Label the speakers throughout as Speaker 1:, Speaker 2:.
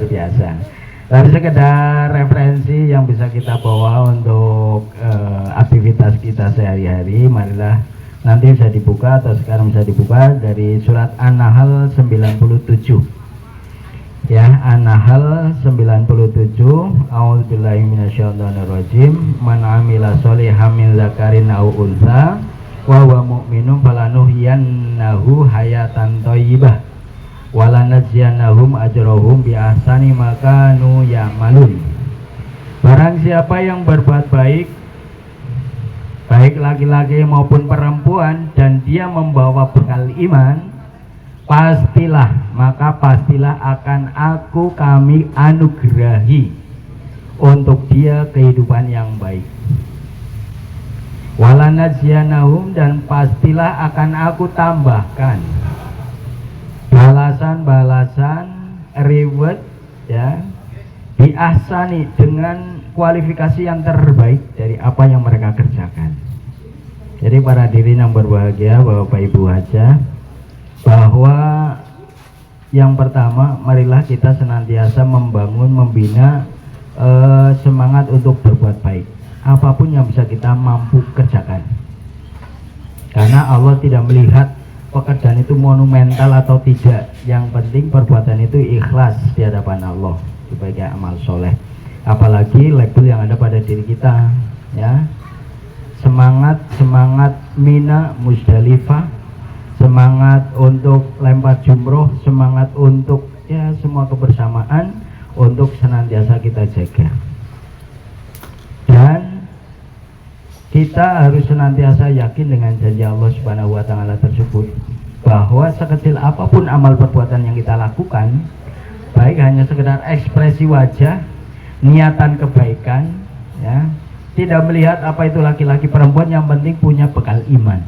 Speaker 1: biasa. Tapi sekedar referensi yang bisa kita bawa untuk aktivitas kita sehari-hari. Marilah nanti bisa dibuka atau sekarang bisa dibuka dari surat An-Nahl 97. Ya, An-Nahl 97. A'udzubillahi minasyaitonirrajim. Man 'amila sholihan min dzakarin aw untha wa huwa mu'minun falanuhyiyannahu hayatan thayyibah walanajziyannahum ajrahum bi ahsani ma kanu ya'malun. Barang siapa yang berbuat baik, baik laki-laki maupun perempuan, dan dia membawa bekal iman, pastilah akan kami anugerahi untuk dia kehidupan yang baik. Walanajziyanahum, dan pastilah akan aku tambahkan balasan-balasan reward, ya, bi ahsani, dengan kualifikasi yang terbaik dari apa yang mereka kerjakan. Jadi para hadirin yang berbahagia, Bapak Ibu Hajah, bahwa yang pertama, marilah kita senantiasa membangun, membina semangat untuk berbuat baik, apapun yang bisa kita mampu kerjakan. Karena Allah tidak melihat pekerjaan itu monumental atau tidak. Yang penting perbuatan itu ikhlas di hadapan Allah sebagai amal soleh. Apalagi label yang ada pada diri kita, ya. Semangat Mina Musdalifah, semangat untuk lempar jumroh, semangat untuk ya semua kebersamaan untuk senantiasa kita jaga. Dan kita harus senantiasa yakin dengan janji Allah Subhanahu wa taala tersebut, bahwa sekecil apapun amal perbuatan yang kita lakukan, baik hanya sekedar ekspresi wajah, niatan kebaikan, ya, tidak melihat apa itu laki-laki perempuan, yang penting punya bekal iman.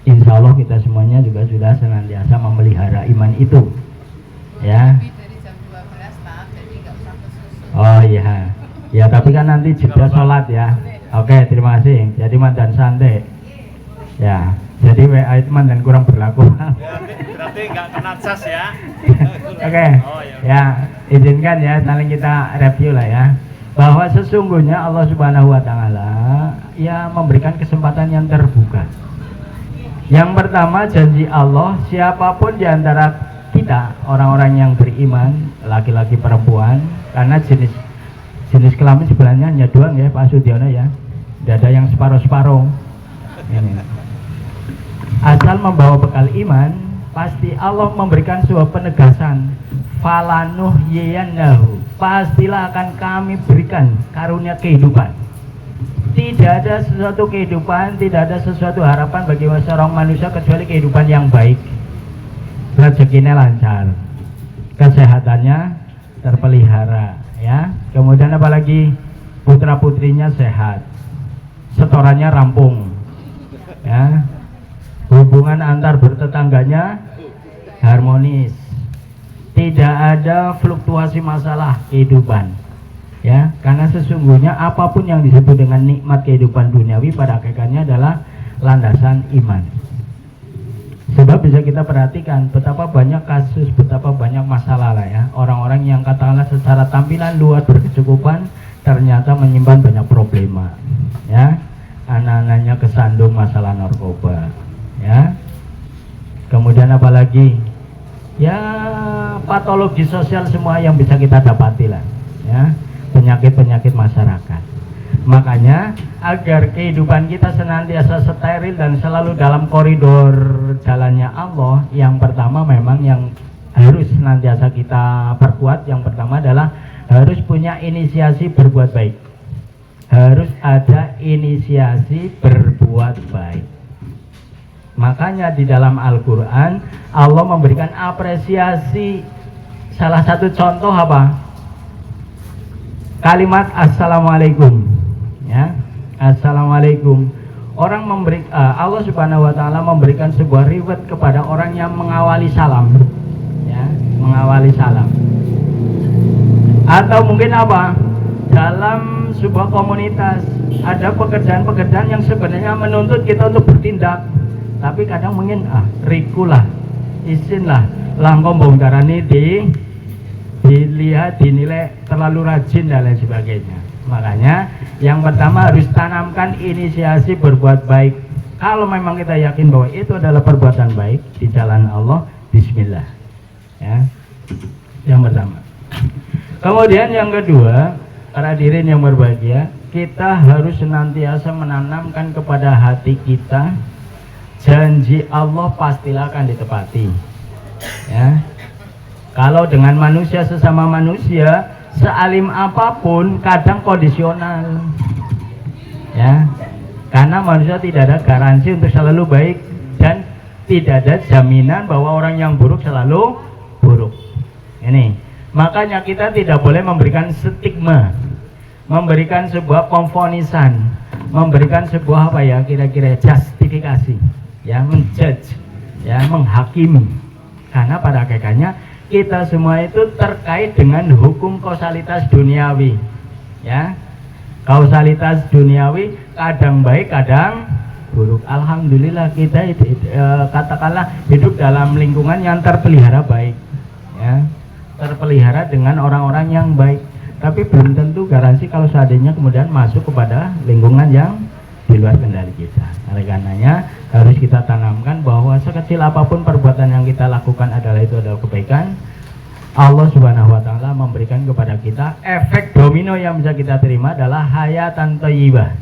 Speaker 1: Insya Allah kita semuanya juga sudah senantiasa memelihara iman itu, ya. Oh iya, ya, tapi kan nanti jeda sholat, ya. Oke, terima kasih. Jadi mandan santai, ya. Jadi WA itu mandan kurang berlaku.
Speaker 2: Ya, berarti nggak kena cas ya.
Speaker 1: Oke,
Speaker 2: Oh, ya.
Speaker 1: ya, izinkan ya saling kita review lah ya, bahwa sesungguhnya Allah Subhanahu wa taala ya memberikan kesempatan yang terbuka. Yang pertama, janji Allah, siapapun di antara kita, orang-orang yang beriman, laki-laki perempuan, karena jenis kelamin sebenarnya hanya dua ya Pak Sudiono ya, tidak ada yang separuh-separuh. Asal membawa bekal iman, pasti Allah memberikan sebuah penegasan, falanuhyiyannahu, pastilah akan kami berikan karunia kehidupan. Tidak ada sesuatu kehidupan, tidak ada sesuatu harapan bagi seorang manusia kecuali kehidupan yang baik. Rezekinya lancar, kesehatannya terpelihara, ya. Kemudian apalagi putra putrinya sehat, setorannya rampung, ya. Hubungan antar bertetangganya harmonis, tidak ada fluktuasi masalah kehidupan, ya. Karena sesungguhnya apapun yang disebut dengan nikmat kehidupan duniawi pada hakikatnya adalah landasan iman. Sebab bisa kita perhatikan betapa banyak kasus, betapa banyak masalah lah ya, orang-orang yang katakanlah secara tampilan luar berkecukupan ternyata menyimpan banyak problema, ya. Anak-anaknya kesandung masalah narkoba, ya. Kemudian apalagi ya patologi sosial semua yang bisa kita dapati lah, ya, penyakit-penyakit masyarakat. Makanya agar kehidupan kita senantiasa steril dan selalu dalam koridor jalannya Allah, yang pertama memang yang harus senantiasa kita perkuat, yang pertama adalah harus punya inisiasi berbuat baik. Harus ada inisiasi berbuat baik. Makanya di dalam Al-Quran Allah memberikan apresiasi. Salah satu contoh apa? Kalimat Assalamualaikum, ya. Assalamualaikum. Orang Allah Subhanahu wa taala memberikan sebuah reward kepada orang yang mengawali salam, ya, mengawali salam. Atau mungkin apa? Dalam sebuah komunitas ada pekerjaan-pekerjaan yang sebenarnya menuntut kita untuk bertindak, tapi kadang mungkin rikulah, izinlah langkong bongkarani di dilihat, dinilai terlalu rajin dan lain sebagainya. Makanya yang pertama harus tanamkan inisiasi berbuat baik. Kalau memang kita yakin bahwa itu adalah perbuatan baik di jalan Allah, bismillah. Ya. Yang pertama. Kemudian yang kedua, para hadirin yang berbahagia, kita harus senantiasa menanamkan kepada hati kita janji Allah pastilah akan ditepati. Ya. Kalau dengan manusia sesama manusia, sealim apapun kadang kondisional. Ya. Karena manusia tidak ada garansi untuk selalu baik dan tidak ada jaminan bahwa orang yang buruk selalu buruk. Ini, makanya kita tidak boleh memberikan stigma, memberikan sebuah pemfonisan, memberikan sebuah apa ya, kira-kira justifikasi, ya, menjudge, ya, menghakimi. Karena pada hakikatnya kita semua itu terkait dengan hukum kausalitas duniawi, ya. Kausalitas duniawi kadang baik, kadang buruk. Alhamdulillah kita katakanlah hidup dalam lingkungan yang terpelihara baik, ya, terpelihara dengan orang-orang yang baik. Tapi belum tentu garansi kalau seandainya kemudian masuk kepada lingkungan yang di luar kendali kita. Oleh karenanya harus kita tanamkan bahwa sekecil apapun perbuatan yang kita lakukan adalah kebaikan. Allah Subhanahu wa taala memberikan kepada kita efek domino yang bisa kita terima adalah hayatan thayyibah.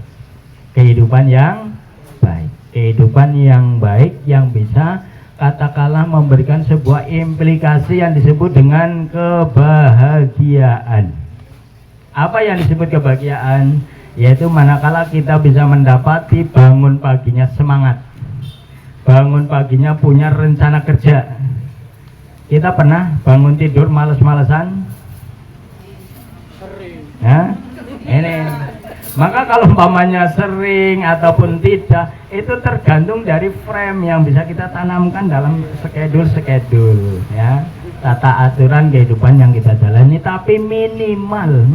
Speaker 1: Kehidupan yang baik. Kehidupan yang baik yang bisa katakanlah memberikan sebuah implikasi yang disebut dengan kebahagiaan. Apa yang disebut kebahagiaan? Yaitu manakala kita bisa mendapati bangun paginya semangat, bangun paginya punya rencana kerja. Kita pernah bangun tidur males-malesan? Sering. Ya? Ini. Maka kalau umpamanya sering ataupun tidak, itu tergantung dari frame yang bisa kita tanamkan dalam skedul, ya. Tata aturan kehidupan yang kita jalani, tapi minimal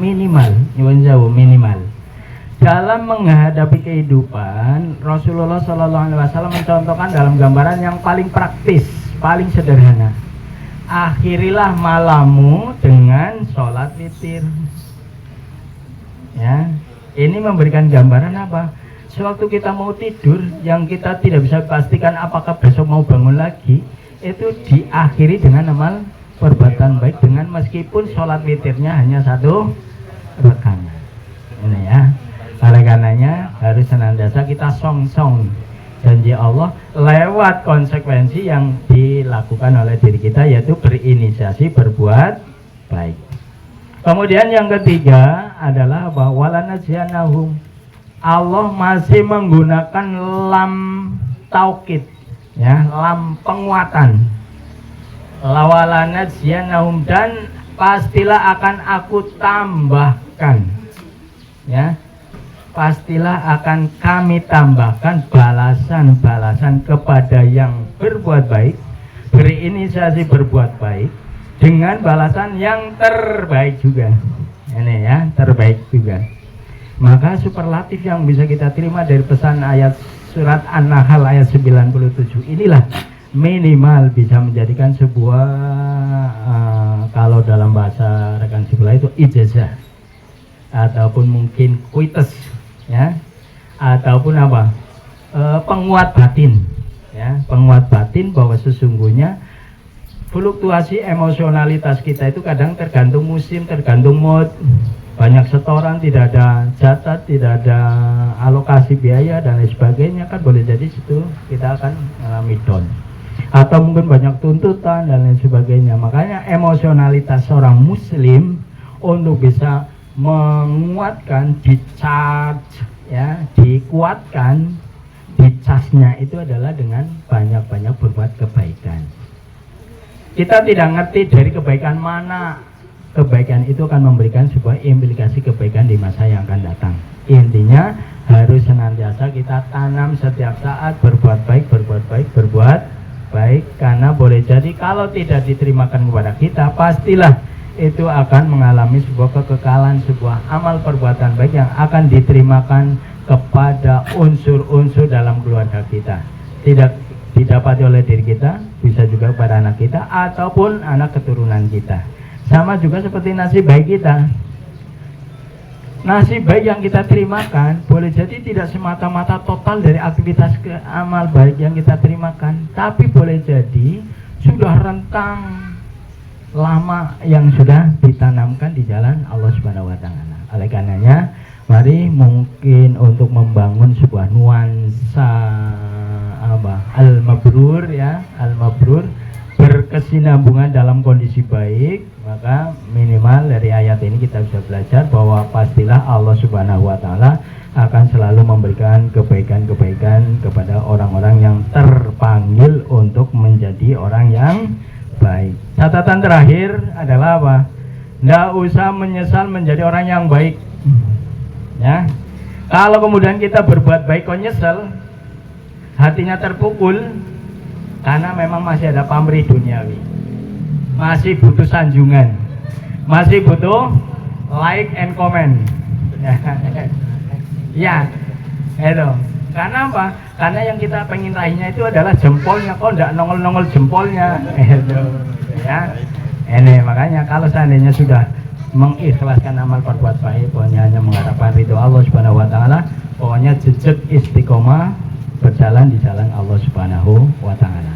Speaker 1: dalam menghadapi kehidupan. Rasulullah SAW mencontohkan dalam gambaran yang paling praktis, paling sederhana. Akhirilah malammu dengan sholat witir. Ya, ini memberikan gambaran apa? Sewaktu kita mau tidur, yang kita tidak bisa pastikan apakah besok mau bangun lagi, itu diakhiri dengan amal perbuatan baik, dengan meskipun sholat witirnya hanya 1 rakaat. Ini ya. Oleh karenanya harus senantiasa kita song-song janji Allah lewat konsekuensi yang dilakukan oleh diri kita, yaitu berinisiasi berbuat baik. Kemudian yang ketiga adalah bahwa walanajyanahum. Allah masih menggunakan lam taukid, ya, lam penguatan. Lawalanajyanahum, dan pastilah akan aku tambahkan, ya. Pastilah akan kami tambahkan balasan-balasan kepada yang berbuat baik, berinisiasi berbuat baik, dengan balasan yang terbaik juga. Ini ya, terbaik juga. Maka superlatif yang bisa kita terima dari pesan ayat surat An-Nahl ayat 97 inilah minimal bisa menjadikan sebuah kalau dalam bahasa rekan sebelah itu ijazah, ataupun mungkin kuites, ya, ataupun apa, penguat batin, ya, penguat batin bahwa sesungguhnya fluktuasi emosionalitas kita itu kadang tergantung musim, tergantung mood. Banyak setoran, tidak ada jatah, tidak ada alokasi biaya dan lain sebagainya, kan boleh jadi situ kita akan mengalami down, atau mungkin banyak tuntutan dan lain sebagainya. Makanya emosionalitas seorang muslim untuk bisa menguatkan, di-charge, ya, dikuatkan, di-charge-nya itu adalah dengan banyak-banyak berbuat kebaikan. Kita tidak ngerti dari kebaikan mana kebaikan itu akan memberikan sebuah implikasi kebaikan di masa yang akan datang. Intinya harus senantiasa kita tanam setiap saat berbuat baik, berbuat baik, berbuat baik, karena boleh jadi kalau tidak diterimakan kepada kita, pastilah itu akan mengalami sebuah kekekalan, sebuah amal perbuatan baik yang akan diterimakan kepada unsur-unsur dalam keluarga kita. Tidak didapati oleh diri kita, bisa juga pada anak kita ataupun anak keturunan kita. Sama juga seperti nasib baik kita. Nasib baik yang kita terimakan boleh jadi tidak semata-mata total dari aktivitas amal baik yang kita terimakan, tapi boleh jadi sudah rentang lama yang sudah ditanamkan di jalan Allah Subhanahu wa taala. Oleh karenanya, mari mungkin untuk membangun sebuah nuansa al-mabrur ya, al-mabrur, berkesinambungan dalam kondisi baik, maka minimal dari ayat ini kita bisa belajar bahwa pastilah Allah Subhanahu wa taala akan selalu memberikan kebaikan-kebaikan kepada orang-orang yang terpanggil untuk menjadi orang yang baik. Catatan terakhir adalah apa? Nggak usah menyesal menjadi orang yang baik. Ya. Kalau kemudian kita berbuat baik kok nyesel, hatinya terpukul, karena memang masih ada pamrih duniawi, masih butuh sanjungan, masih butuh like and comment. Ya, itu. Karena apa? Karena yang kita pengen raihnya itu adalah jempolnya, kok enggak nongol-nongol jempolnya. Itu, ya. Ini makanya kalau seandainya sudah mengikhlaskan amal perbuat baik, pokoknya hanya mengharapkan ridho Allah Subhanahu wa taala, pokoknya jejak istiqomah berjalan di jalan Allah Subhanahu wa taala.